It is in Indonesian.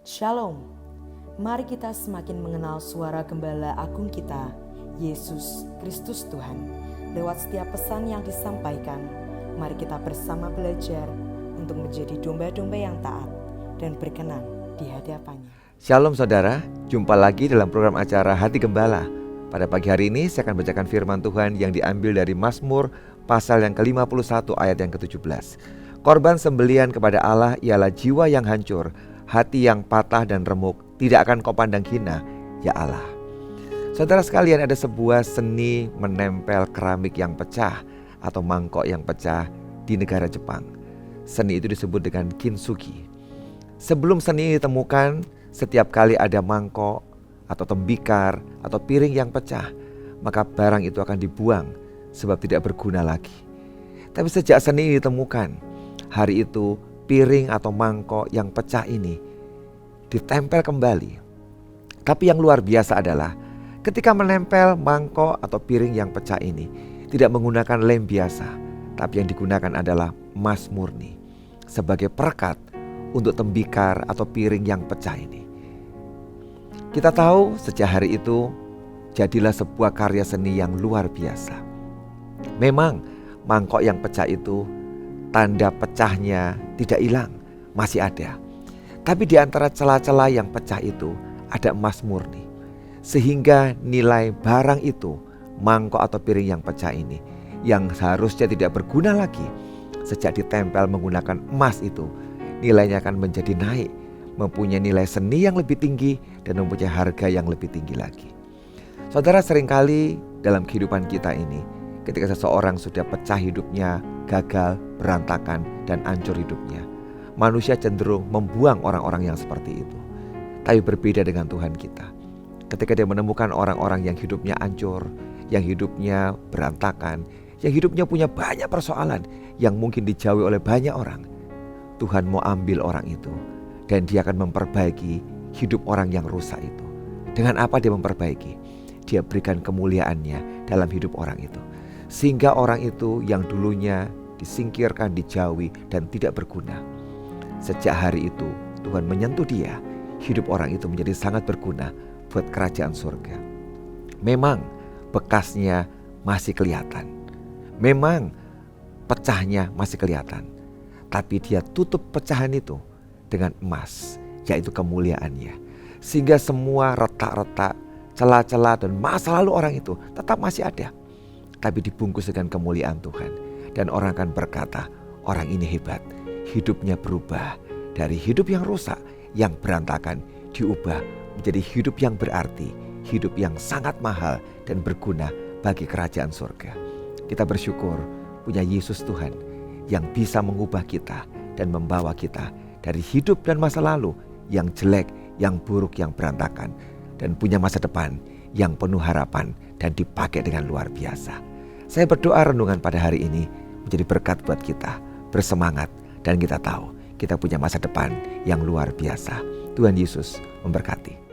Shalom, mari kita semakin mengenal suara Gembala Agung kita, Yesus Kristus Tuhan. Lewat setiap pesan yang disampaikan, mari kita bersama belajar untuk menjadi domba-domba yang taat dan berkenan di hadapannya. Shalom saudara, jumpa lagi dalam program acara Hati Gembala. Pada pagi hari ini saya akan bacakan firman Tuhan yang diambil dari Mazmur pasal yang ke-51 ayat yang ke-17. Korban sembelian kepada Allah ialah jiwa yang hancur, hati yang patah dan remuk, tidak akan kau pandang hina, ya Allah. Saudara sekalian, ada sebuah seni menempel keramik yang pecah atau mangkok yang pecah di negara Jepang. Seni itu disebut dengan kintsugi. Sebelum seni ini ditemukan, setiap kali ada mangkok atau tembikar atau piring yang pecah, maka barang itu akan dibuang sebab tidak berguna lagi. Tapi sejak seni ini ditemukan, hari itu piring atau mangkok yang pecah ini ditempel kembali. Tapi yang luar biasa adalah ketika menempel mangkok atau piring yang pecah ini tidak menggunakan lem biasa, tapi yang digunakan adalah emas murni sebagai perekat untuk tembikar atau piring yang pecah ini. Kita tahu sejak hari itu jadilah sebuah karya seni yang luar biasa. Memang mangkok yang pecah itu tanda pecahnya tidak hilang, masih ada. Tapi di antara celah-celah yang pecah itu ada emas murni. Sehingga nilai barang itu, mangkok atau piring yang pecah ini, yang seharusnya tidak berguna lagi, sejak ditempel menggunakan emas itu, nilainya akan menjadi naik, mempunyai nilai seni yang lebih tinggi dan mempunyai harga yang lebih tinggi lagi. Saudara, seringkali dalam kehidupan kita ini, ketika seseorang sudah pecah hidupnya, gagal, berantakan, dan hancur hidupnya, manusia cenderung membuang orang-orang yang seperti itu. Tapi berbeda dengan Tuhan kita. Ketika dia menemukan orang-orang yang hidupnya hancur, yang hidupnya berantakan, yang hidupnya punya banyak persoalan, yang mungkin dijauhi oleh banyak orang, Tuhan mau ambil orang itu dan dia akan memperbaiki hidup orang yang rusak itu. Dengan apa dia memperbaiki? Dia berikan kemuliaannya dalam hidup orang itu, sehingga orang itu yang dulunya disingkirkan, dijauhi, dan tidak berguna, sejak hari itu Tuhan menyentuh dia. Hidup orang itu menjadi sangat berguna buat kerajaan surga. Memang bekasnya masih kelihatan, memang pecahnya masih kelihatan, tapi dia tutup pecahan itu dengan emas, yaitu kemuliaannya, sehingga semua retak-retak, celah-celah dan masa lalu orang itu tetap masih ada, tapi dibungkus dengan kemuliaan Tuhan. Dan orang akan berkata, orang ini hebat, hidupnya berubah dari hidup yang rusak, yang berantakan, diubah menjadi hidup yang berarti, hidup yang sangat mahal dan berguna bagi kerajaan surga. Kita bersyukur punya Yesus Tuhan yang bisa mengubah kita dan membawa kita dari hidup dan masa lalu yang jelek, yang buruk, yang berantakan, dan punya masa depan yang penuh harapan dan dipakai dengan luar biasa. Saya berdoa renungan pada hari ini menjadi berkat buat kita, bersemangat, dan kita tahu kita punya masa depan yang luar biasa. Tuhan Yesus memberkati.